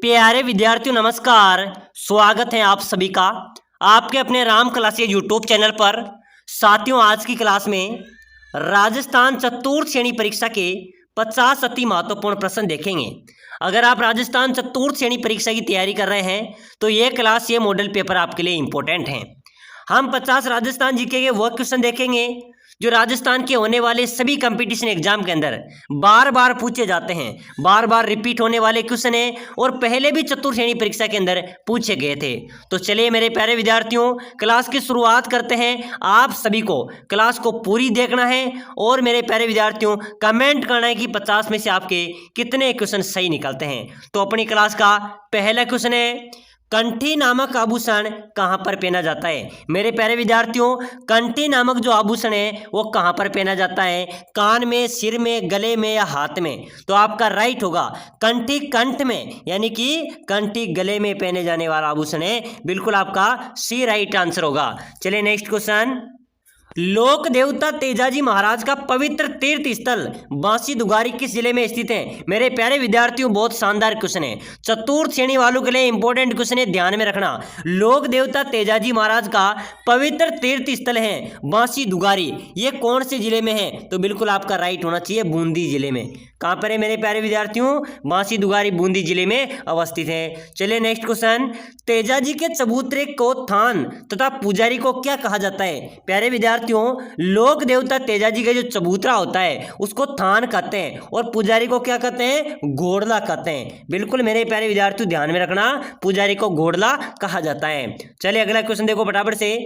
प्यारे विद्यार्थियों नमस्कार। स्वागत है आप सभी का आपके अपने राम क्लासेज यूट्यूब चैनल पर। साथियों, आज की क्लास में राजस्थान चतुर्थ श्रेणी परीक्षा के 50 अति महत्वपूर्ण प्रश्न देखेंगे। अगर आप राजस्थान चतुर्थ श्रेणी परीक्षा की तैयारी कर रहे हैं तो ये क्लास, ये मॉडल पेपर आपके लिए इंपॉर्टेंट है। हम 50 राजस्थान जीके के वो क्वेश्चन देखेंगे जो राजस्थान के होने वाले सभी कंपटीशन एग्जाम के अंदर बार बार पूछे जाते हैं, बार बार रिपीट होने वाले क्वेश्चन हैं और पहले भी चतुर्थ श्रेणी परीक्षा के अंदर पूछे गए थे। तो चलिए मेरे प्यारे विद्यार्थियों, क्लास की शुरुआत करते हैं। आप सभी को क्लास को पूरी देखना है और मेरे प्यारे विद्यार्थियों कमेंट करना है कि 50 में से आपके कितने क्वेश्चन सही निकलते हैं। तो अपनी क्लास का पहला क्वेश्चन है, कंठी नामक आभूषण कहाँ पर पहना जाता है। मेरे प्यारे विद्यार्थियों, कंठी नामक जो आभूषण है वो कहाँ पर पहना जाता है? कान में, सिर में, गले में या हाथ में? तो आपका राइट होगा कंठी कंठ में, यानी कि कंठी गले में पहने जाने वाला आभूषण है। बिल्कुल आपका सी राइट आंसर होगा। चलिए नेक्स्ट क्वेश्चन, लोक देवता तेजाजी महाराज का पवित्र तीर्थ स्थल बांसी दुगारी किस जिले में स्थित है? मेरे प्यारे विद्यार्थियों, बहुत शानदार क्वेश्चन है, चतुर्थ श्रेणी वालों के लिए इंपॉर्टेंट क्वेश्चन है, ध्यान में रखना। लोक देवता तेजाजी महाराज का पवित्र तीर्थ स्थल है बांसी दुगारी, ये कौन से जिले में है? तो बिल्कुल आपका राइट होना चाहिए बूंदी जिले में। कहां पर है मेरे प्यारे विद्यार्थियों? बांसी दुगारी बूंदी जिले में अवस्थित है। चलिए नेक्स्ट क्वेश्चन, तेजाजी के चबूतरे को थान तथा पुजारी को क्या कहा जाता है? प्यारे विद्यार्थियों, लोक देवता तेजाजी का जो चबूतरा होता है उसको थान कहते हैं और पुजारी को क्या कहते हैं? घोड़ला कहते हैं। बिल्कुल मेरे प्यारे विद्यार्थियों ध्यान में रखना, पुजारी को घोड़ला कहा जाता है। चलिए अगला क्वेश्चन देखो फटाफट से,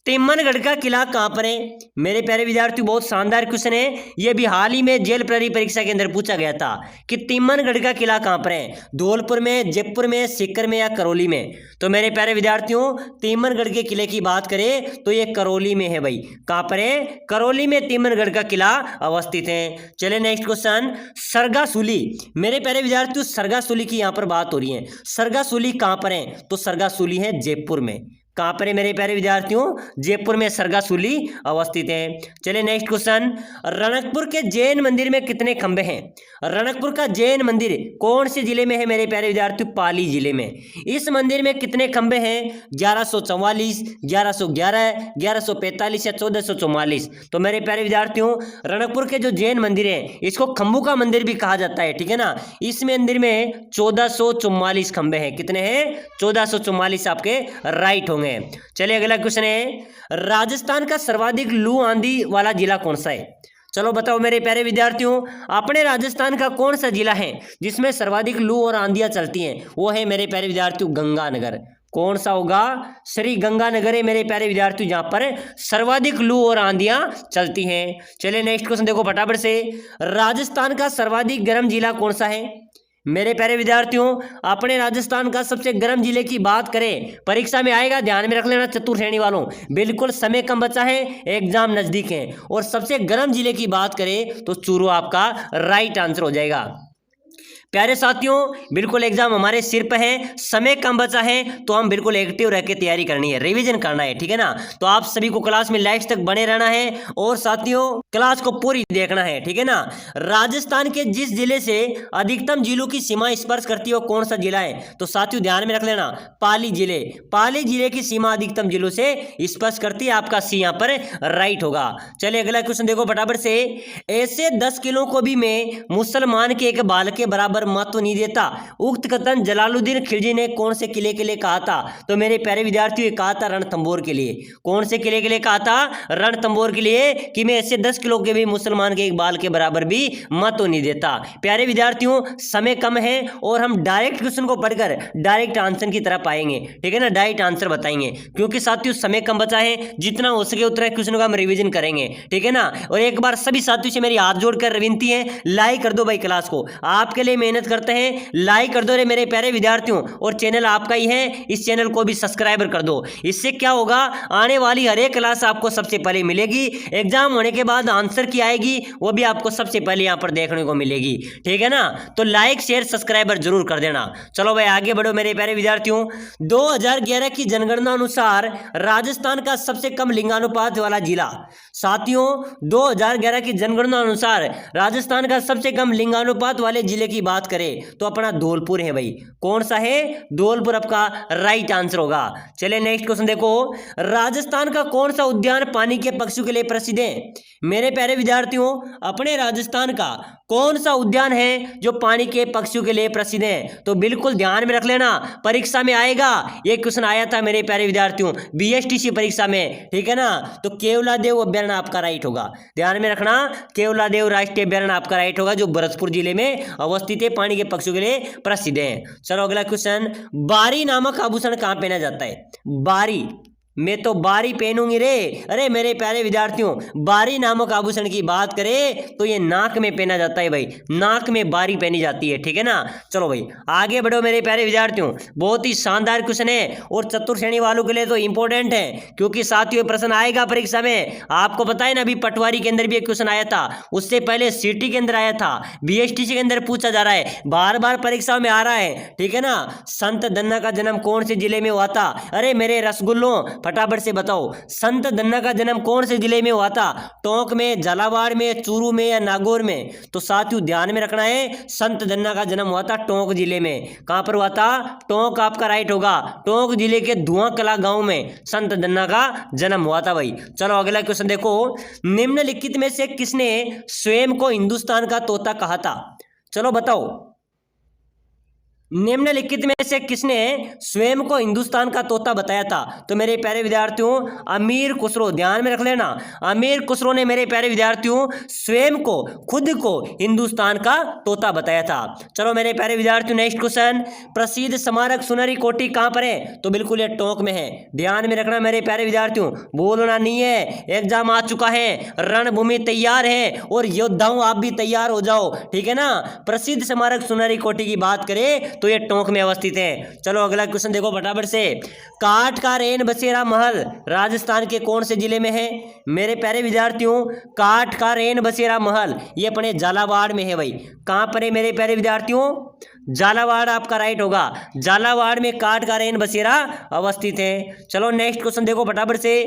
तिम्मनगढ़ का किला कहां पर है? मेरे प्यारे विद्यार्थियों, बहुत शानदार क्वेश्चन है, यह भी हाल ही में जेल प्रहरी परीक्षा के अंदर पूछा गया था कि तिम्मनगढ़ का किला कहां पर है? धौलपुर में, जयपुर में, सीकर में या करौली में? तो मेरे प्यारे विद्यार्थियों, तिम्मनगढ़ के किले की बात करें तो ये करौली में है भाई। कहां पर है? करौली में तिम्मनगढ़ का किला अवस्थित है। चलिए नेक्स्ट क्वेश्चन, सरगासुली। मेरे प्यारे विद्यार्थियों, सरगासुली की यहां पर बात हो रही है। सरगासुली कहां पर है? तो सरगासुली है जयपुर में। कहां पर है मेरे प्यारे विद्यार्थियों? जयपुर में सरगासुली अवस्थित है। चलिए नेक्स्ट क्वेश्चन, रणकपुर के जैन मंदिर में कितने खंबे हैं? रणकपुर का जैन मंदिर कौन से जिले में है मेरे प्यारे विद्यार्थियों? पाली जिले में। इस मंदिर में कितने खंबे हैं? 1144, 1111, 1145 या 1444? तो मेरे प्यारे विद्यार्थियों, रणकपुर के जो जैन मंदिर है इसको खंबू का मंदिर भी कहा जाता है, ठीक है ना। इस मंदिर में 1444 खंबे हैं। कितने हैं? 1444 आपके राइट होंगे। चलिए अगला क्वेश्चन है, राजस्थान का सर्वाधिक लू आंधी वाला जिला कौन सा है? चलो बताओ मेरे प्यारे विद्यार्थियों, अपने राजस्थान का कौन सा जिला है जिसमें सर्वाधिक लू और आंधियां चलती हैं? वो है मेरे प्यारे विद्यार्थियों गंगानगर। कौन सा होगा? श्री गंगानगर है मेरे प्यारे विद्यार्थियों, जहां पर सर्वाधिक लू और आंधियां चलती हैं। चलिए नेक्स्ट क्वेश्चन देखो फटाफट से, राजस्थान का सर्वाधिक गर्म जिला कौन सा है? मेरे प्यारे विद्यार्थियों, अपने राजस्थान का सबसे गर्म जिले की बात करें, परीक्षा में आएगा, ध्यान में रख लेना चतुर्थ श्रेणी वालों। बिल्कुल समय कम बचा है, एग्जाम नजदीक है, और सबसे गर्म जिले की बात करें तो चूरू आपका राइट आंसर हो जाएगा। प्यारे साथियों, बिल्कुल एग्जाम हमारे सिर पे है, समय कम बचा है, तो हम बिल्कुल एक्टिव रह के तैयारी करनी है, रिवीजन करना है, ठीक है ना। तो आप सभी को क्लास में लास्ट तक बने रहना है और साथियों क्लास को पूरी देखना है, ठीक है ना। राजस्थान के जिस जिले से अधिकतम जिलों की सीमा स्पर्श करती है वो कौन सा जिला है? तो साथियों ध्यान में रख लेना, पाली जिले। पाली जिले की सीमा अधिकतम जिलों से स्पर्श करती है, आपका सी यहाँ पर राइट होगा। चलिए अगला क्वेश्चन देखो फटाफट से, ऐसे 10 किलों को भी मैं मुसलमान के एक बालक के बराबर महत्व नहीं देता, उक्त कथन जलालुद्दीन खिलजी ने कौन से किले के लिए कहा था? तो मेरे प्यारे विद्यार्थियों, कहा था रणथंभौर के लिए। कौन से किले के लिए कहा था? रणथंभौर के लिए, कि मैं ऐसे 10 किलो के भी मुसलमान के एक बाल के बराबर भी महत्व नहीं देता। प्यारे विद्यार्थियों, समय कम है और हम डायरेक्ट क्वेश्चन को पढ़कर डायरेक्ट आंसर की तरफ आएंगे, ठीक है ना, डायरेक्ट आंसर बताएंगे, क्योंकि साथियों समय कम बचा है, जितना हो सके उतना क्वेश्चन का हम रिवीजन करेंगे, ठीक है ना। और एक बार सभी साथियों से मेरी हाथ जोड़कर विनती है, लाइक कर दो भाई क्लास को, आपके लिए मेहनत करते हैं, लाइक कर दो रे मेरे प्यारे विद्यार्थियों, और चैनल आपका ही है, इस चैनल को भी सब्सक्राइबर कर दो। इससे क्या होगा, आने वाली हर एक क्लास आपको सबसे पहले मिलेगी, एग्जाम होने के बाद आंसर की आएगी वो भी आपको सबसे पहले यहाँ पर देखने को मिलेगी, ठीक है ना। तो लाइक शेयर सब्सक्राइबर जरूर कर देना। चलो भाई आगे बढ़ो मेरे प्यारे विद्यार्थियों। 2011 की जनगणना अनुसार राजस्थान का सबसे कम लिंगानुपात वाला जिला, साथियों 2011 की जनगणना अनुसार राजस्थान का सबसे कम लिंगानुपात वाले जिले की बात बात करें तो अपना धौलपुर है भाई। कौन सा है? धौलपुर आपका राइट आंसर होगा। चलिए नेक्स्ट क्वेश्चन देखो, राजस्थान का कौन सा उद्यान पानी के पक्षियों के लिए प्रसिद्ध है? मेरे प्यारे विद्यार्थियों, अपने राजस्थान का कौन सा उद्यान है जो पानी के पक्षियों के लिए प्रसिद्ध है? तो बिल्कुल ध्यान में रख लेना, परीक्षा में आएगा, ये क्वेश्चन आया था मेरे प्यारे विद्यार्थियों बीएसटीसी परीक्षा में, ठीक है ना। तो केवलादेव अभ्यारण्य आपका राइट होगा, ध्यान में रखना, केवलादेव राष्ट्रीय अभ्यारण्य आपका राइट होगा, जो भरतपुर जिले में अवस्थित है, पानी के पक्षियों के लिए प्रसिद्ध है। चलो अगला क्वेश्चन, बारी नामक आभूषण कहां पहना जाता है? बारी, मैं तो बारी पहनूंगी रे। अरे मेरे प्यारे विद्यार्थियों, बारी नामक आभूषण की बात करें तो ये नाक में पहना जाता है भाई, नाक में बारी पहनी जाती है, ठीक है ना। चलो भाई आगे बढ़ो मेरे प्यारे विद्यार्थियों, बहुत ही शानदार क्वेश्चन है और चतुर्थ श्रेणी वालों के लिए तो इंपॉर्टेंट है, क्योंकि साथियों प्रश्न आएगा परीक्षा में। आपको पता है ना, अभी पटवारी के अंदर भी एक क्वेश्चन आया था, उससे पहले सिटी के अंदर आया था, बीएसटीसी के अंदर पूछा जा रहा है, बार बार परीक्षा में आ रहा है, ठीक है ना। संत धन्ना का जन्म कौन से जिले में हुआ था? अरे मेरे रसगुल्लों फटाफट से बताओ, संत धन्ना का जन्म कौन से जिले में हुआ था? टोंक में, झालावाड़ में, चूरू में या नागौर में? तो साथियों ध्यान में रखना है, संत धन्ना का जन्म हुआ था टोंक जिले में। कहां पर हुआ था? टोंक आपका राइट होगा, टोंक जिले के धुआं कला गांव में संत धन्ना का जन्म हुआ था भाई। चलो अगला क्वेश्चन देखो, निम्नलिखित में से किसने स्वयं को हिंदुस्तान का तोता कहा था? चलो बताओ, निम्नलिखित में से किसने स्वयं को हिंदुस्तान का तोता बताया था? तो मेरे प्यारे विद्यार्थियों अमीर खुसरो, ध्यान में रख लेना, अमीर खुसरो ने मेरे प्यारे विद्यार्थियों स्वयं को, खुद को हिंदुस्तान का तोता बताया था। चलो मेरे प्यारे विद्यार्थियों नेक्स्ट क्वेश्चन, प्रसिद्ध स्मारक सुनहरी कोठी कहां पर है? तो बिल्कुल ये टोंक में है, ध्यान में रखना मेरे प्यारे विद्यार्थियों, बोलना नहीं है, एग्जाम आ चुका है, रणभूमि तैयार है और योद्धाओं आप भी तैयार हो जाओ, ठीक है ना। प्रसिद्ध स्मारक सुनहरी कोठी की बात करें तो ये टोंक में अवस्थित है। चलो अगला क्वेश्चन देखो फटाफट से, काठ का रेन बसेरा महल राजस्थान के कौन से जिले में है? मेरे प्यारे विद्यार्थियों काठ का रेन बसेरा महल ये अपने झालावाड़ में है भाई। कहां पर है मेरे प्यारे विद्यार्थियों? झालावाड़ आपका राइट होगा, झालावाड़ में काठ का रेन बसेरा अवस्थित है। चलो नेक्स्ट क्वेश्चन देखो फटाफट से,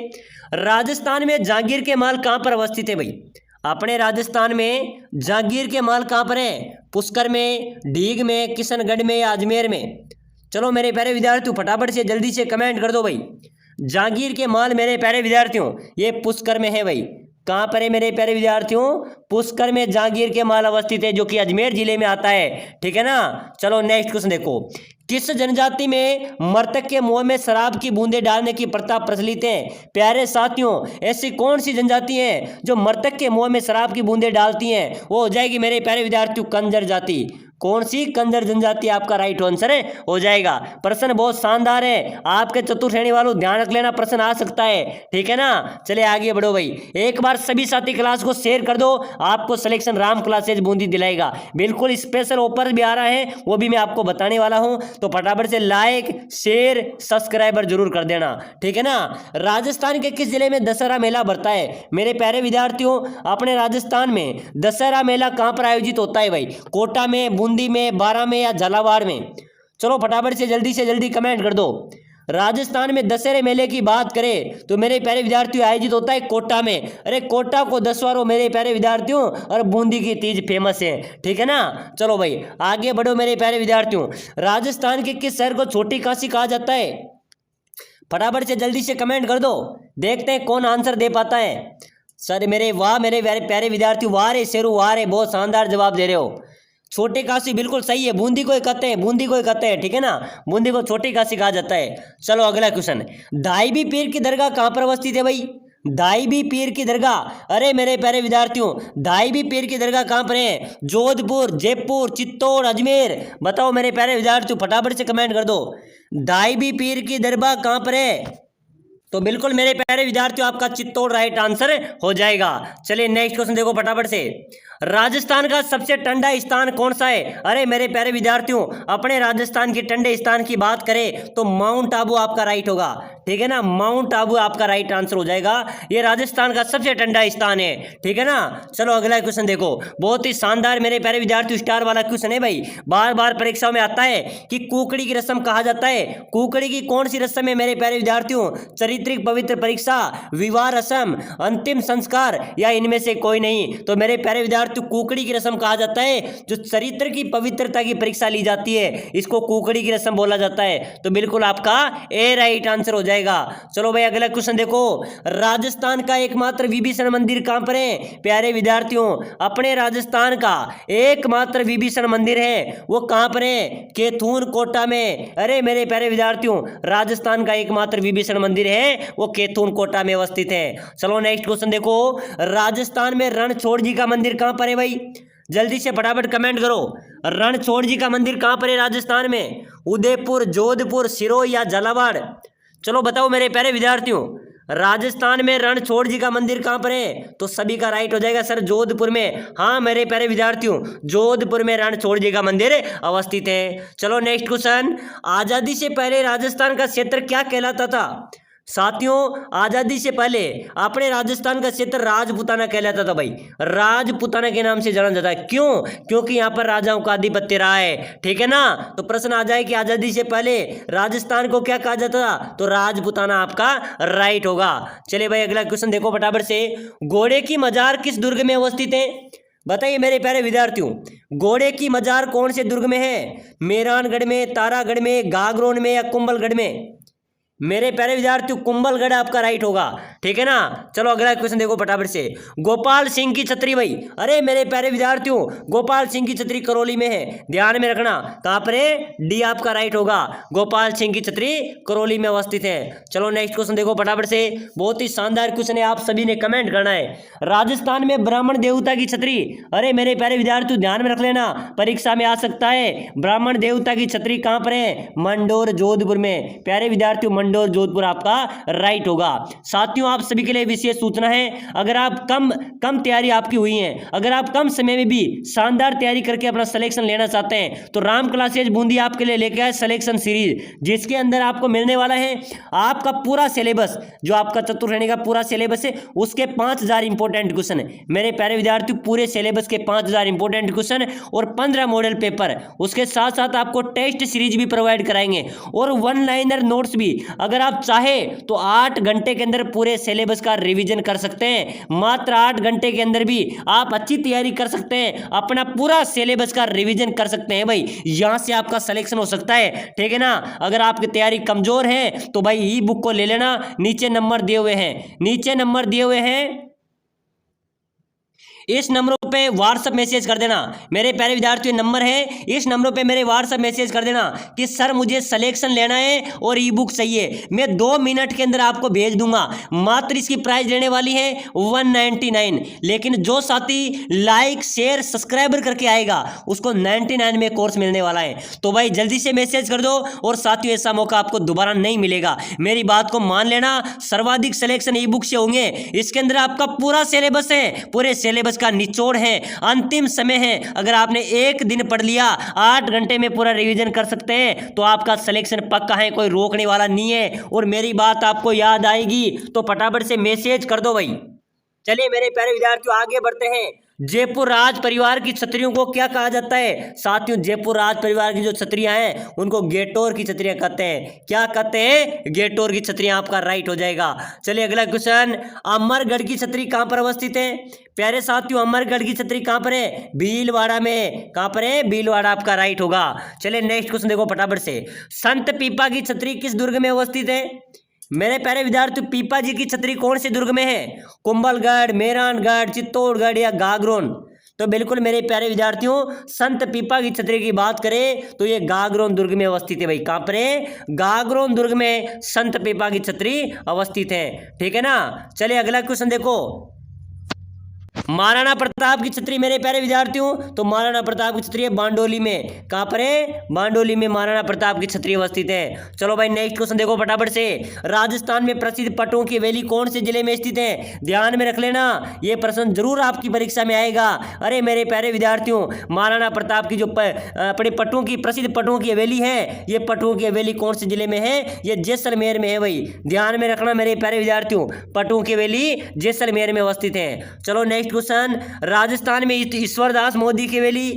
राजस्थान में जागीर के महल कहां पर अवस्थित है भाई? अपने राजस्थान में जागीर के महल कहां पर है? पुष्कर में, डीग में, किशनगढ़ में या अजमेर में? चलो मेरे प्यारे विद्यार्थियों फटाफट से जल्दी से कमेंट कर दो भाई। जागीर के महल मेरे प्यारे विद्यार्थियों ये पुष्कर में है भाई। कहां पर है मेरे प्यारे विद्यार्थियों? पुष्कर में जागीर के महल अवस्थित है, जो कि अजमेर जिले में आता है, ठीक है ना। चलो नेक्स्ट क्वेश्चन देखो, किस जनजाति में मृतक के मुंह में शराब की बूंदें डालने की प्रथा प्रचलित है? प्यारे साथियों ऐसी कौन सी जनजाति है जो मृतक के मुंह में शराब की बूंदें डालती हैं? वो हो जाएगी मेरे प्यारे विद्यार्थियों कंजर जाति। कौन सी? कंजर जनजाति आपका राइट आंसर है, हो जाएगा। प्रश्न बहुत शानदार है, आपके चतुर्थ श्रेणी वालों ध्यान रख लेना, प्रश्न आ सकता है, ठीक है ना। चलिए आगे बढ़ो भाई, एक बार सभी साथी क्लास को शेयर कर दो, आपको सिलेक्शन राम क्लासेज बूंदी दिलाएगा, बिल्कुल स्पेशल ऑफर भी आ रहा है, वो भी मैं आपको बताने वाला हूं। तो फटाफट से लाइक शेयर सब्सक्राइबर जरूर कर देना, ठीक है ना। राजस्थान के किस जिले में दशहरा मेला बढ़ता है? मेरे प्यारे विद्यार्थियों अपने राजस्थान में दशहरा मेला कहां पर आयोजित होता है भाई? कोटा में, बूंदी में, बारा में या झालावाड़ में? चलो फटाफट से जल्दी कमेंट कर दो। राजस्थान में दशहरे मेले की बात करें तो मेरे प्यारे विद्यार्थियों आयोजित होता है कोटा में। अरे कोटा को दशहरा मेरे प्यारे विद्यार्थियों, और बूंदी की तीज फेमस है, ठीक है ना। चलो भाई आगे बढ़ो मेरे प्यारे विद्यार्थियों, राजस्थान के किस शहर को छोटी काशी कहा जाता है? फटाफट से जल्दी से कमेंट कर दो, देखते हैं कौन आंसर दे पाता है। सर मेरे वाह मेरे प्यारे विद्यार्थियों, वाह रे शेरू वाह रे, बहुत शानदार जवाब दे रहे हो। छोटे काशी बिल्कुल सही है, बूंदी को कहते हैं, बूंदी को कहते हैं, ठीक है ना, बूंदी को छोटी काशी कहा जाता है। चलो अगला क्वेश्चन, दाईबी पीर की दरगाह कहां पर अवस्थित है भाई? दाईबी पीर की दरगाह, अरे मेरे प्यारे विद्यार्थियों दाईबी पीर की दरगाह कहां पर है? जोधपुर, जयपुर, चित्तौड़, अजमेर? बताओ मेरे प्यारे विद्यार्थियों फटाफट से कमेंट कर दो, दाईबी पीर की दरगाह कहां पर है? तो बिल्कुल मेरे प्यारे विद्यार्थियों आपका चित्तौड़ राइट आंसर हो जाएगा। चलिए नेक्स्ट क्वेश्चन देखो फटाफट से, राजस्थान का सबसे ठंडा स्थान कौन सा है? अरे मेरे प्यारे विद्यार्थियों अपने राजस्थान के ठंडे स्थान की बात करें तो माउंट आबू आपका राइट होगा, ठीक है ना, माउंट आबू आपका राइट आंसर हो जाएगा, ये राजस्थान का सबसे ठंडा स्थान है, ठीक है ना। चलो अगला क्वेश्चन देखो, बहुत ही शानदार मेरे प्यारे विद्यार्थियों स्टार वाला क्वेश्चन है भाई, बार बार परीक्षा में आता है कि कुकड़ी की रस्म कहा जाता है, कुकड़ी की कौन सी रस्म है मेरे प्यारे विद्यार्थियों? चरित्र चरित्रिक पवित्र परीक्षा, विवाह रस्म, अंतिम संस्कार या इनमें से कोई नहीं। तो मेरे प्यारे विद्यार्थियों, कुकड़ी की रस्म कहा जाता है जो चरित्र की पवित्रता की परीक्षा ली जाती है, इसको कुकड़ी की रस्म बोला जाता है। तो बिल्कुल आपका ए राइट आंसर हो जाएगा। चलो भाई अगला क्वेश्चन देखो, राजस्थान का एकमात्र विभीषण मंदिर कहां पर है? प्यारे विद्यार्थियों, अपने राजस्थान का एकमात्र विभीषण मंदिर है वो कहां पर है? कैथून कोटा में। अरे मेरे प्यारे विद्यार्थियों, राजस्थान का एकमात्र विभीषण मंदिर है वो कैथून कोटा में अवस्थित है। चलो नेक्स्ट क्वेश्चन देखो, राजस्थान में रणछोड़ जी का मंदिर कहां पर है भाई? जल्दी से फटाफट कमेंट करो, रणछोड़ जी का मंदिर कहां पर है राजस्थान में? उदयपुर, जोधपुर, सिरोही या झालावाड़? चलो बताओ मेरे प्यारे विद्यार्थियों, राजस्थान में रणछोड़ जी का मंदिर कहां पर है? तो सभी का राइट हो जाएगा सर, जोधपुर में। हाँ मेरे प्यारे विद्यार्थियों, जोधपुर में रणछोड़ जी का मंदिर अवस्थित है। चलो नेक्स्ट क्वेश्चन, आजादी से पहले राजस्थान का क्षेत्र क्या कहलाता था? साथियों, आजादी से पहले अपने राजस्थान का क्षेत्र राजपूताना कहलाता था भाई, राजपूताना के नाम से जाना जाता है। क्यों? क्योंकि यहाँ पर राजाओं का आधिपत्य रहा है, ठीक है ना। तो प्रश्न आ जाए कि आजादी से पहले राजस्थान को क्या कहा जाता था? तो राजपूताना आपका राइट होगा। चलिए भाई अगला क्वेश्चन देखो फटाफट से, घोड़े की मजार किस दुर्ग में अवस्थित है? बताइए मेरे प्यारे विद्यार्थियों, घोड़े की मजार कौन से दुर्ग में है? मेहरानगढ़ में, तारागढ़ में, गागरोन में या कुंभलगढ़ में? मेरे प्यारे विद्यार्थियों, कुंभलगढ़ आपका राइट होगा, ठीक है ना। चलो अगला क्वेश्चन देखो फटाफट से, गोपाल सिंह की छतरी भाई। अरे मेरे प्यारे विद्यार्थियों, गोपाल सिंह की छतरी करौली में है, ध्यान में रखना। कहां पर है? डी आपका राइट होगा, गोपाल सिंह की छतरी करौली में अवस्थित है। चलो नेक्स्ट क्वेश्चन देखो फटाफट से, बहुत ही शानदार क्वेश्चन है, आप सभी ने कमेंट करना है। राजस्थान में ब्राह्मण देवता की छतरी, अरे मेरे प्यारे विद्यार्थियों ध्यान में रख लेना, परीक्षा में आ सकता है। ब्राह्मण देवता की छतरी कहां पर है? मंडोर, जोधपुर में। प्यारे विद्यार्थियों, मंडोर जोधपुर आपका राइट होगा। साथियों, आप सभी के लिए विशेष सूचना है, अगर आप कम तैयारी आपकी हुई है, अगर आप कम समय में भी शानदार तैयारी करके अपना सिलेक्शन लेना चाहते हैं, तो राम क्लासेज बूंदी आपके लिए लेके आए सिलेक्शन सीरीज, जिसके अंदर आपको मिलने वाला है आपका पूरा सिलेबस, जो आपका चतुर्थ श्रेणी का पूरा सिलेबस है उसके 5000 इंपॉर्टेंट क्वेश्चन है। मेरे प्यारे विद्यार्थियों, पूरे सिलेबस के 5000 इंपॉर्टेंट क्वेश्चन और 15 मॉडल पेपर, उसके साथ साथ आपको टेस्ट सीरीज भी प्रोवाइड कराएंगे और वन लाइनर नोट्स भी। अगर आप चाहे तो 8 घंटे के अंदर पूरे सिलेबस का रिवीजन कर सकते हैं, मात्र 8 घंटे के अंदर भी आप अच्छी तैयारी कर सकते हैं, अपना पूरा सिलेबस का रिवीजन कर सकते हैं भाई, यहां से आपका सिलेक्शन हो सकता है, ठीक है ना। अगर आपकी तैयारी कमजोर है तो भाई ई बुक को ले लेना, नीचे नंबर दिए हुए हैं, नीचे नंबर दिए हुए हैं, इस नंबरों पे व्हाट्सएप मैसेज कर देना। मेरे प्यारे विद्यार्थियों, नंबर है, इस नंबरों पे मेरे व्हाट्सएप मैसेज कर देना कि सर मुझे सिलेक्शन लेना है और ई बुक चाहिए, मैं 2 मिनट के अंदर आपको भेज दूंगा। मात्र इसकी प्राइस लेने वाली है 199, लेकिन जो साथी लाइक शेयर सब्सक्राइबर करके आएगा उसको 99 में कोर्स मिलने वाला है। तो भाई जल्दी से मैसेज कर दो, और साथियों ऐसा मौका आपको दोबारा नहीं मिलेगा, मेरी बात को मान लेना। सर्वाधिक सिलेक्शन ई बुक से होंगे, इसके अंदर आपका पूरा सिलेबस है, पूरे सिलेबस का निचोड़ है, अंतिम समय है। अगर आपने एक दिन पढ़ लिया, 8 घंटे में पूरा रिवीजन कर सकते हैं, तो आपका सिलेक्शन पक्का है, कोई रोकने वाला नहीं है। और मेरी बात आपको याद आएगी तो फटाफट से मैसेज कर दो भाई। चलिए मेरे प्यारे विद्यार्थियों, आगे बढ़ते हैं। जयपुर राज परिवार की छतरियों को क्या कहा जाता है? साथियों, जयपुर राज परिवार की जो छतरियां हैं उनको गेटोर की छतरियां कहते हैं। क्या कहते हैं? गेटोर की छतरियां, आपका राइट हो जाएगा। चलिए अगला क्वेश्चन, अमरगढ़ की छतरी कहां पर अवस्थित है? प्यारे साथियों, अमरगढ़ की छतरी कहां पर है? भीलवाड़ा में। कहां पर है? भीलवाड़ा आपका राइट होगा। चलिए नेक्स्ट क्वेश्चन देखो फटाफट से, संत पीपा की छतरी किस दुर्ग में अवस्थित है? मेरे प्यारे विद्यार्थी, पीपा जी की छतरी कौन से दुर्ग में है? कुंभलगढ़, मेहरानगढ़, चित्तौड़गढ़ या गागरोन? तो बिल्कुल मेरे प्यारे विद्यार्थियों, संत पीपा की छतरी की बात करें तो ये गागरोन दुर्ग में अवस्थित है भाई। कहां पर है? गागरोन दुर्ग में संत पीपा की छतरी अवस्थित है, ठीक है ना। चलिए अगला क्वेश्चन देखो, महाराणा प्रताप की छतरी मेरे प्यारे विद्यार्थियों, तो महाराणा प्रताप की छतरी है बांडोली में। कहां पर है? बांडोली में महाराणा प्रताप की छतरी अवस्थित है। चलो भाई नेक्स्ट क्वेश्चन देखो फटाफट से, राजस्थान में प्रसिद्ध पट्टों की हवेली कौन से जिले में स्थित है? ध्यान में रख लेना, यह प्रश्न जरूर आपकी परीक्षा में आएगा। अरे मेरे प्यारे विद्यार्थियों, महाराणा प्रताप की जो अपने पट्टों की प्रसिद्ध पट्टों की हवेली है, ये पट्टों की हवेली कौन से जिले में है? ये जैसलमेर में है भाई, ध्यान में रखना मेरे प्यारे विद्यार्थियों, पट्टों की हवेली जैसलमेर में अवस्थित है। चलो नेक्स्ट क्वेश्चन, राजस्थान में ईश्वरदास मोदी की हवेली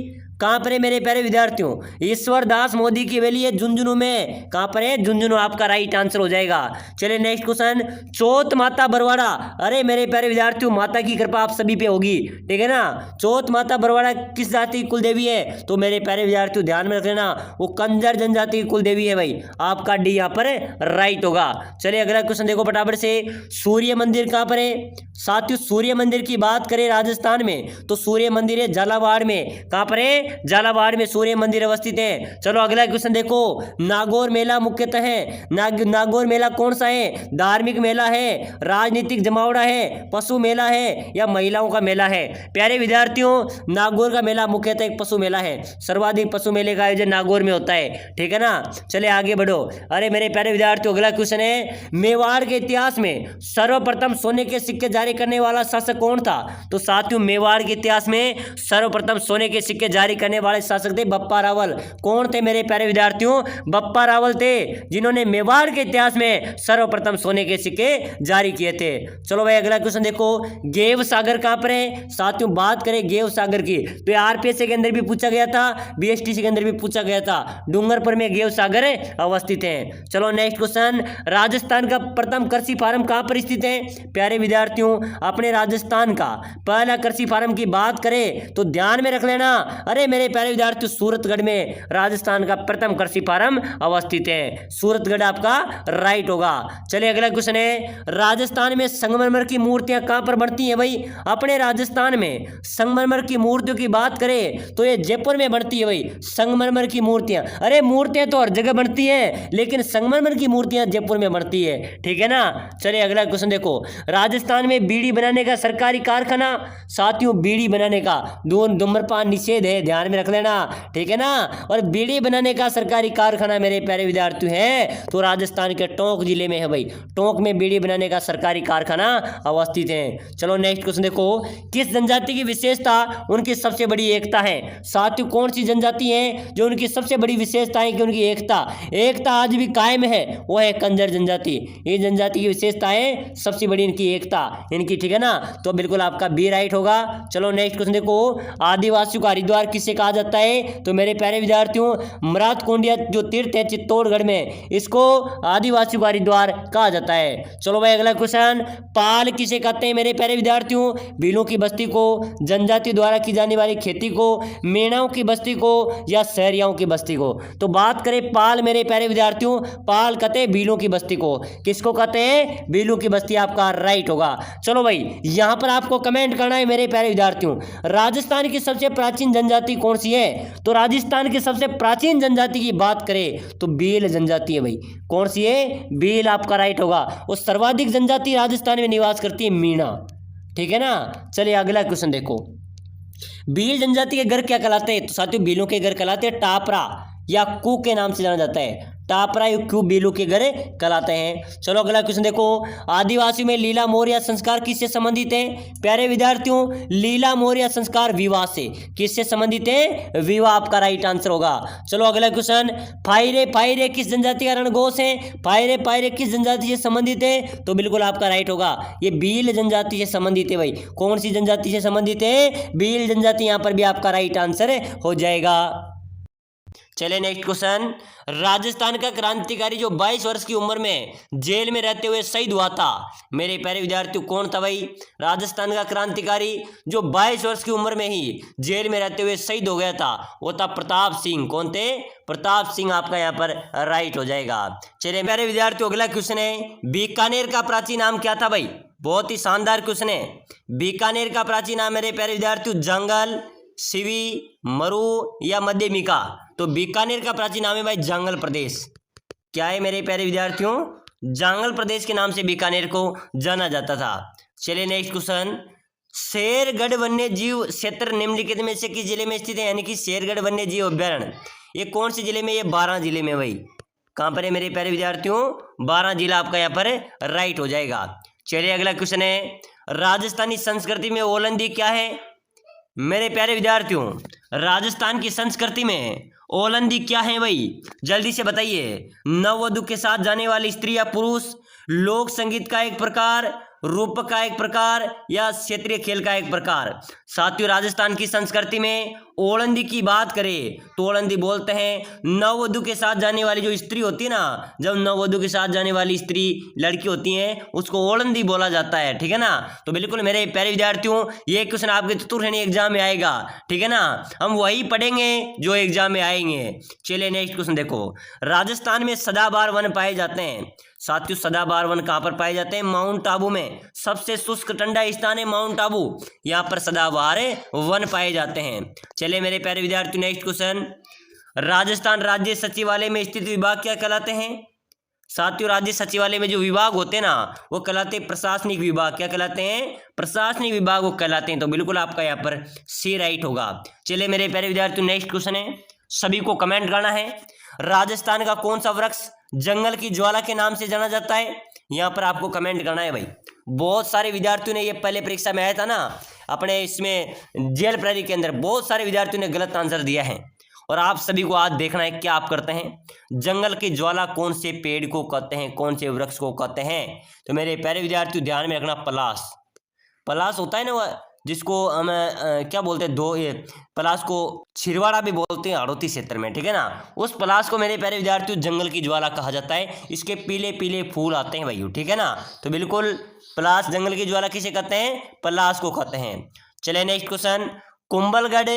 कहाँ पर है मेरे प्यारे विद्यार्थियों? ईश्वर दास मोदी की हवेली है झुंझुनू में। कहाँ पर है? झुंझुनू आपका राइट आंसर हो जाएगा। चलिए नेक्स्ट क्वेश्चन, चौथ माता बरवाड़ा। अरे मेरे प्यारे विद्यार्थियों, माता की कृपा आप सभी पे होगी, ठीक है ना। चौथ माता बरवाड़ा किस जाति की कुल देवी है? तो मेरे प्यारे विद्यार्थियों ध्यान में रख लेना, वो कंजर जनजाति की कुल देवी है भाई। आपका डी यहाँ पर राइट होगा। चलिए अगला क्वेश्चन देखो फटाफट से, सूर्य मंदिर कहाँ पर है? साथियों सूर्य मंदिर की बात करें राजस्थान में तो सूर्य मंदिर है झालावाड़ में। कहाँ पर है? झालावाड़ में सूर्य मंदिर अवस्थित है। चलो अगला क्वेश्चन देखो, नागौर मेला मुख्यतः है, नागौर मेला कौन सा है? धार्मिक मेला है, राजनीतिक जमावड़ा है, पशु मेला है या महिलाओं का मेला है? प्यारे विद्यार्थियों नागौर का मेला मुख्यतः एक पशु मेला है, सर्वाधिक पशु मेले का आयोजन नागौर में होता है, ठीक है ना। चले आगे बढ़ो। अरे मेरे प्यारे विद्यार्थियों अगला क्वेश्चन है, मेवाड़ के इतिहास में सर्वप्रथम सोने के सिक्के जारी करने वाला शासक कौन था? तो साथियों मेवाड़ के इतिहास में सर्वप्रथम सोने के सिक्के जारी करने वाले शासक थे बप्पा रावल। कौन थे मेरे प्यारे विद्यार्थियों? बप्पा रावल थे, जिन्होंने मेवाड़ के इतिहास में सर्वप्रथम सोने के सिक्के जारी किए थे। चलो भाई अगला क्वेश्चन देखो, गेव सागर कहां पर है? साथियों बात करें गेव सागर की तो आरपीएससी के अंदर भी पूछा गया था, बीएसटीसी के अंदर भी पूछा गया था। डूंगरपुर में गेव सागर अवस्थित है। चलो नेक्स्ट क्वेश्चन, राजस्थान का प्रथम कृषि फार्म कहां पर स्थित है? प्यारे विद्यार्थियों अपने राजस्थान का पहला कृषि फार्म की बात करें तो ध्यान में रख लेना, अरे मेरे प्यारे विद्यार्थियों सूरतगढ़ में राजस्थान का प्रथम कृषि फार्म अवस्थित है। सूरतगढ़ आपका राइट होगा। चलिए अगला क्वेश्चन है, राजस्थान में संगमरमर की मूर्तियां कहां पर बनती हैं भाई? अपने राजस्थान में संगमरमर की मूर्तियों की बात करें तो ये जयपुर में बनती है भाई, संगमरमर की मूर्तियां। अरे मूर्तियां तो हर जगह बनती है लेकिन संगमरमर की मूर्तियां जयपुर में बनती है, ठीक है ना। चलिए अगला क्वेश्चन देखो, राजस्थान में बीड़ी बनाने का सरकारी कारखाना। साथियों बीड़ी बनाने का धूम्रपान निषेध है, ध्यान में रख लेना, ठीक है ना। और बीड़ी बनाने का सरकारी कारखाना मेरे प्यारे विद्यार्थी है तो राजस्थान के टोंक जिले में है भाई, टोंक में बीड़ी बनाने का सरकारी कारखाना अवस्थित है। चलो नेक्स्ट क्वेश्चन देखो, किस जनजाति की विशेषता उनकी सबसे बड़ी एकता है? साथियों कौन सी जनजाति है जो उनकी सबसे बड़ी विशेषता है कि उनकी एकता आज भी कायम है? वो है कंजर जनजाति। ये जनजाति की विशेषता है सबसे बड़ी इनकी एकता इनकी, ठीक है ना। तो बिल्कुल आपका बी राइट होगा। चलो नेक्स्ट क्वेश्चन देखो, आदिवासियों का हरिद्वार किसे कहा जाता है? तो मेरे प्यारे विद्यार्थियों मरातकुंडिया जो तीर्थ है चित्तौड़गढ़ में, इसको आदिवासियों का हरिद्वार कहा जाता है। चलो भाई अगला क्वेश्चन, पाल किसे कहते हैं मेरे प्यारे विद्यार्थियों? भीलों की बस्ती को, जनजाति द्वारा की जाने वाली खेती को, मेणाओं की बस्ती को या सहरियाओं की बस्ती को? तो बात करें पाल मेरे प्यारे विद्यार्थियों, पाल कहते हैं भीलों की बस्ती को। किसको कहते हैं? भीलों की बस्ती आपका राइट होगा। चलो भाई यहां पर आपको कमेंट करना है मेरे प्यारे विद्यार्थियों, राजस्थान की सबसे प्राचीन जनजाति कौन सी है? तो राजस्थान की सबसे प्राचीन जनजाति की बात करें तो भील जनजाति है भाई। कौन सी है? भील आपका राइट होगा। और सर्वाधिक जनजाति राजस्थान में निवास करती है मीणा, ठीक है ना। चलिए अगला क्वेश्चन देखो, भील जनजाति के घर क्या कहलाते हैं? तो साथियों भीलों के घर कहलाते हैं टापरा या कू के नाम से जाना जाता है। टापरा क्यू भीलू के घर कहलाते हैं। चलो अगला क्वेश्चन देखो, आदिवासी में लीला मोरिया संस्कार किससे संबंधित है? प्यारे विद्यार्थियों लीला मोरिया संस्कार विवाह से। किससे संबंधित है? विवाह आपका राइट आंसर होगा। चलो अगला क्वेश्चन, फायरे फायरे किस जनजाति का रणघोष है? फायरे फायरे किस जनजाति से संबंधित है? तो बिल्कुल आपका राइट होगा, ये भील जनजाति से संबंधित है भाई। कौन सी जनजाति से संबंधित है? भील जनजाति। यहां पर भी आपका राइट आंसर हो जाएगा। चलिए नेक्स्ट क्वेश्चन, राजस्थान का क्रांतिकारी जो 22 वर्ष की उम्र में जेल में रहते हुए शहीद हुआ था, मेरे प्यारे विद्यार्थियों कौन था भाई? राजस्थान का क्रांतिकारी जो 22 वर्ष की उम्र में ही जेल में रहते हुए शहीद हो गया था, वो था प्रताप सिंह। कौन थे? प्रताप सिंह आपका यहाँ पर राइट हो जाएगा। चलिए प्यारे विद्यार्थियों अगला क्वेश्चन है, बीकानेर का प्राचीन नाम क्या था भाई? बहुत ही शानदार क्वेश्चन है। बीकानेर का प्राचीन नाम मेरे प्यारे विद्यार्थियों जंगल, शिवी, मरु या मध्यमिका? तो बीकानेर का प्राचीन नाम है भाई जंगल प्रदेश। क्या है मेरे प्यारे विद्यार्थियों? जंगल प्रदेश के नाम से बीकानेर को जाना जाता था। चलिए नेक्स्ट क्वेश्चन, शेरगढ़ वन्य जीव क्षेत्र निम्नलिखित में से किस जिले में स्थित है? यानी कि शेरगढ़ वन्य जीव अभ्यारण्य ये कौन से जिले में? ये 12 जिले में भाई। कहाँ पर है मेरे प्यारे विद्यार्थियों? 12 जिला आपका यहाँ पर राइट हो जाएगा। चलिए अगला क्वेश्चन है, राजस्थानी संस्कृति में ओलंदी क्या है? मेरे प्यारे विद्यार्थियों राजस्थान की संस्कृति में ओलंदी क्या है भाई? जल्दी से बताइए। नववधु के साथ जाने वाली स्त्री या पुरुष, लोक संगीत का एक प्रकार, रूपक का एक प्रकार या क्षेत्रीय खेल का एक प्रकार? साथियों राजस्थान की संस्कृति में ओलंदी की बात करें तो ओलंदी बोलते हैं नववधु के साथ जाने वाली जो स्त्री होती है ना, जब नववधु के साथ जाने वाली स्त्री लड़की होती है उसको ओलंदी बोला जाता है, ठीक है ना। तो बिल्कुल मेरे प्यारे विद्यार्थियों, ये क्वेश्चन आपके चतुर्थ श्रेणी एग्जाम में आएगा, ठीक है ना। हम वही पढ़ेंगे जो एग्जाम में आएंगे। चलिए नेक्स्ट क्वेश्चन देखो, राजस्थान में सदाबहार वन पाए जाते हैं। साथियों सदाबहार वन कहाँ पर पाए जाते हैं? माउंट आबू में। सबसे शुष्क ठंडा स्थान है माउंट आबू, यहाँ पर सदाबहार वन पाए जाते हैं। चलिए मेरे प्यारे विद्यार्थी नेक्स्ट क्वेश्चन, राजस्थान राज्य सचिवालय में स्थित विभाग क्या कहलाते हैं? साथियों राज्य सचिवालय में जो विभाग होते हैं ना वो कहलाते हैं प्रशासनिक विभाग। क्या कहलाते हैं? प्रशासनिक विभाग वो कहलाते हैं। तो बिल्कुल आपका यहाँ पर सी राइट होगा। चलिए मेरे प्यारे विद्यार्थियों नेक्स्ट क्वेश्चन है, सभी को कमेंट करना है, राजस्थान का कौन सा वृक्ष जंगल की ज्वाला के नाम से जाना जाता है? यहाँ पर आपको कमेंट करना है भाई। बहुत सारे विद्यार्थियों ने ये पहले परीक्षा में आया था ना अपने इसमें जेल प्रहरी के अंदर, बहुत सारे विद्यार्थियों ने गलत आंसर दिया है और आप सभी को आज देखना है क्या आप करते हैं। जंगल की ज्वाला कौन से पेड़ को कहते हैं, कौन से वृक्ष को कहते हैं? तो मेरे प्यारे विद्यार्थियों ध्यान में रखना, पलाश। पलाश होता है ना वह जिसको हम क्या बोलते हैं, दो ये पलाश को छिरवाड़ा भी बोलते हैं हाड़ौती क्षेत्र में, ठीक है ना। उस पलाश को मेरे प्यारे विद्यार्थियों जंगल की ज्वाला कहा जाता है। इसके पीले पीले फूल आते हैं भाइयों, ठीक है ना। तो बिल्कुल पलाश जंगल की ज्वाला किसे कहते हैं? पलाश को कहते हैं। चले नेक्स्ट क्वेश्चन, कुंभलगढ़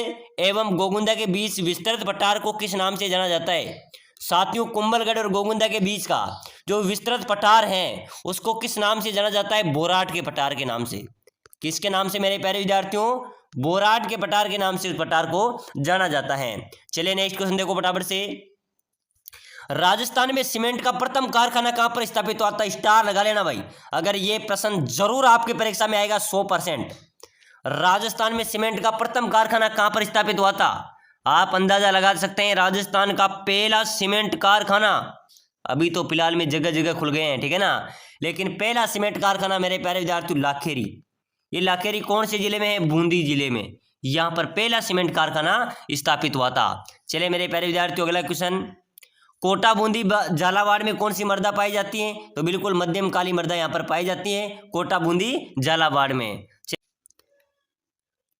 एवं गोगुंदा के बीच विस्तृत पठार को किस नाम से जाना जाता है? साथियों कुंभलगढ़ और गोगुंदा के बीच का जो विस्तृत पठार है उसको किस नाम से जाना जाता है? बोराट के पठार के नाम से। किसके नाम से मेरे प्यारे विद्यार्थियों? बोराट के पठार के नाम से उस पठार को जाना जाता है। चलिए नेक्स्ट क्वेश्चन देखो फटाफट से, राजस्थान में सीमेंट का प्रथम कारखाना कहां पर स्थापित हुआ था? स्टार लगा लेना भाई, अगर ये प्रश्न जरूर आपकी परीक्षा में आएगा 100%। राजस्थान में सीमेंट का प्रथम कारखाना कहां पर स्थापित हुआ था? आप अंदाजा लगा सकते हैं, राजस्थान का पहला सीमेंट कारखाना, अभी तो फिलहाल में जगह जगह खुल गए हैं, ठीक है ना, लेकिन पहला सीमेंट कारखाना मेरे प्यारे विद्यार्थियों लाखेरी। ये लाखेरी कौन से जिले में है? बूंदी जिले में। यहाँ पर पहला सीमेंट कारखाना स्थापित हुआ था। चलिए मेरे प्यारे विद्यार्थियों अगला क्वेश्चन, कोटा बूंदी झालावाड़ में कौन सी मृदा पाई जाती है? तो बिल्कुल मध्यम काली मृदा यहाँ पर पाई जाती है कोटा बूंदी झालावाड़ में।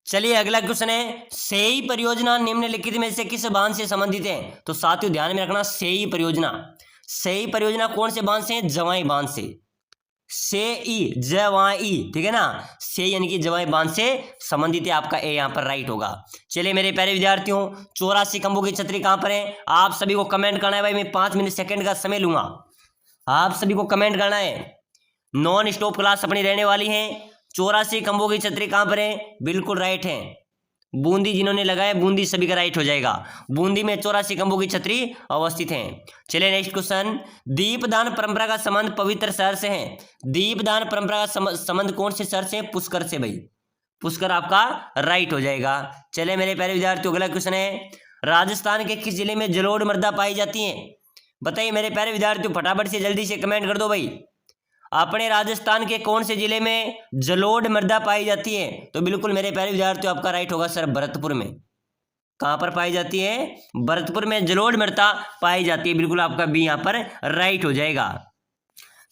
चलिए अगला क्वेश्चन है, सेई परियोजना निम्नलिखित में से किस बांध से संबंधित है? तो साथियों ध्यान में रखना, सेई परियोजना, सेई परियोजना कौन से बांध से है? जवाई बांध से। सेई जवाई, ठीक है ना, से यानी कि जवाई बांध से संबंधित है, आपका ए यहाँ पर राइट होगा। चलिए मेरे प्यारे विद्यार्थियों 84 खंभों की छतरी कहाँ पर है? आप सभी को कमेंट करना है भाई, मैं 5 मिनट सेकंड का समय लूंगा, आप सभी को कमेंट करना है। नॉन स्टॉप क्लास अपनी रहने वाली है। 84 खंभों की छतरी कहाँ पर है? बिल्कुल राइट है, बूंदी जिन्होंने लगाया बूंदी सभी का राइट हो जाएगा। बूंदी में 84 खंभों की छतरी अवस्थित है। चलिए नेक्स्ट क्वेश्चन, दीपदान परंपरा का संबंध पवित्र शहर से है। दीपदान परंपरा का संबंध कौन से शहर से? पुष्कर से भाई, पुष्कर आपका राइट हो जाएगा। चलिए मेरे प्यारे विद्यार्थियों अगला क्वेश्चन है, राजस्थान के किस जिले में जलोढ़ मृदा पाई जाती है? बताइए मेरे प्यारे विद्यार्थियों, फटाफट से जल्दी से कमेंट कर दो भाई, अपने राजस्थान के कौन से जिले में जलोढ़ मृदा पाई जाती है? तो बिल्कुल मेरे प्यारे विद्यार्थियों आपका राइट होगा सर, भरतपुर में। कहां पर पाई जाती है? भरतपुर में जलोढ़ मृदा पाई जाती है, बिल्कुल आपका बी यहां पर राइट हो जाएगा।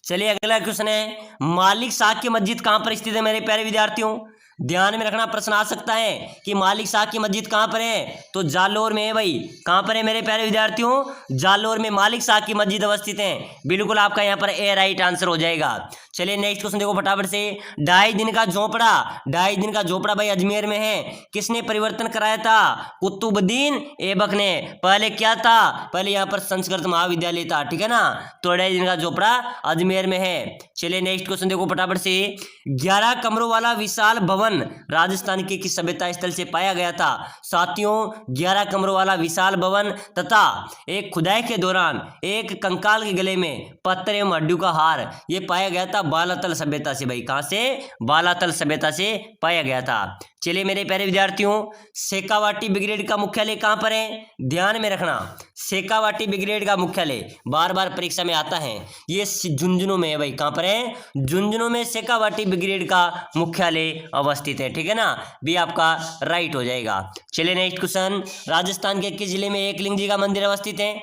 चलिए अगला क्वेश्चन है, मालिक साख की मस्जिद कहां पर स्थित है? मेरे प्यारे विद्यार्थियों ध्यान में रखना, प्रश्न आ सकता है कि मालिक साख की मस्जिद कहां पर है? तो जालोर में है भाई। कहां पर है मेरे प्यारे विद्यार्थियों? जालोर में मालिक साख की मस्जिद अवस्थित है, बिल्कुल आपका यहां पर ए राइट आंसर हो जाएगा। चलिए नेक्स्ट क्वेश्चन देखो फटाफट से, 2.5 दिन का झोपड़ा, 2.5 दिन का झोपड़ा भाई अजमेर में है, किसने परिवर्तन कराया था? कुतुबुद्दीन ऐबक ने। पहले क्या था? पहले यहाँ पर संस्कृत महाविद्यालय था, ठीक है ना। तो 2.5 दिन का झोपड़ा अजमेर में है। चलिए नेक्स्ट क्वेश्चन देखो फटाफट से, 11 कमरों वाला विशाल भवन राजस्थान के किस सभ्यता स्थल से पाया गया था? साथियों 11 कमरों वाला विशाल भवन तथा एक खुदाई के दौरान एक कंकाल के गले में पत्थर एवं हड्डियों का हार, ये पाया गया था बालातल सभ्यता से भाई। कहां से? बालातल सभ्यता से पाया गया था। चलिए मेरे प्यारे विद्यार्थियों, शेखावाटी ब्रिगेड का मुख्यालय कहां पर है? ध्यान में रखना, शेखावाटी ब्रिगेड का मुख्यालय बार बार परीक्षा में आता है, ये झुंझुनू में है भाई। कहां पर है? झुंझुनू में शेखावाटी ब्रिगेड का मुख्यालय अवस्थित है, ठीक है ना, भी आपका राइट हो जाएगा। चलिए नेक्स्ट क्वेश्चन, राजस्थान के किस जिले में एकलिंग जी का मंदिर अवस्थित है?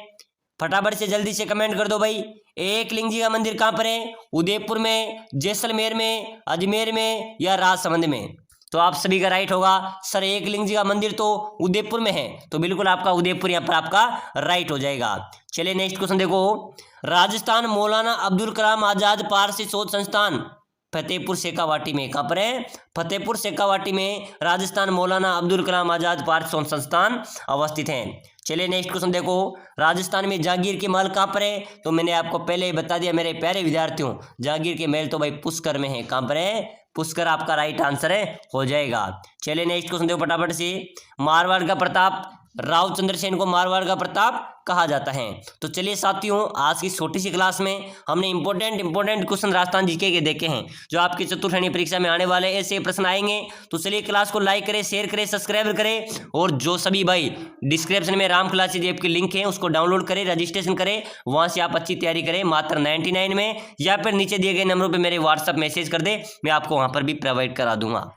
फटाफट से जल्दी से कमेंट कर दो भाई, एकलिंग जी का मंदिर कहां पर है? उदयपुर में, जैसलमेर में, अजमेर में या राजसमंद में? तो आप सभी का राइट होगा। सर एकलिंग जी का मंदिर तो उदयपुर में है, तो बिल्कुल आपका उदयपुर यहाँ पर आपका राइट हो जाएगा। चलिए नेक्स्ट क्वेश्चन देखो, राजस्थान मौलाना अब्दुल कलाम आजाद पारसी शोध संस्थान फतेहपुर शेखावाटी में, कहाँ पर है? फतेहपुर शेखावाटी में राजस्थान मौलाना अब्दुल कलाम आजाद पारसी शोध संस्थान अवस्थित है। चलिए नेक्स्ट क्वेश्चन देखो, राजस्थान में जागीर के महल कहाँ पर है? तो मैंने आपको पहले ही बता दिया मेरे प्यारे विद्यार्थियों, जागीर के महल तो भाई पुष्कर में है। कहाँ पर है? पुष्कर आपका राइट आंसर है, हो जाएगा। चलिए नेक्स्ट क्वेश्चन देखो फटाफट से, मारवाड़ का प्रताप, राव चंद्रसेन को मारवाड़ का प्रताप कहा जाता है। तो चलिए साथियों, आज की छोटी सी क्लास में हमने इंपॉर्टेंट क्वेश्चन राजस्थान जीके के देखे हैं, जो आपकी चतुर्थ श्रेणी परीक्षा में आने वाले ऐसे प्रश्न आएंगे। तो चलिए क्लास को लाइक करें, शेयर करें, सब्सक्राइब करें, और जो सभी भाई डिस्क्रिप्शन में राम क्लासेज ऐप की लिंक है उसको डाउनलोड करें, रजिस्ट्रेशन करें, वहां से आप अच्छी तैयारी करें मात्र 99 में, या फिर नीचे दिए गए नंबरों पर मेरे व्हाट्सअप मैसेज कर दे, मैं आपको वहां पर भी प्रोवाइड करा दूंगा।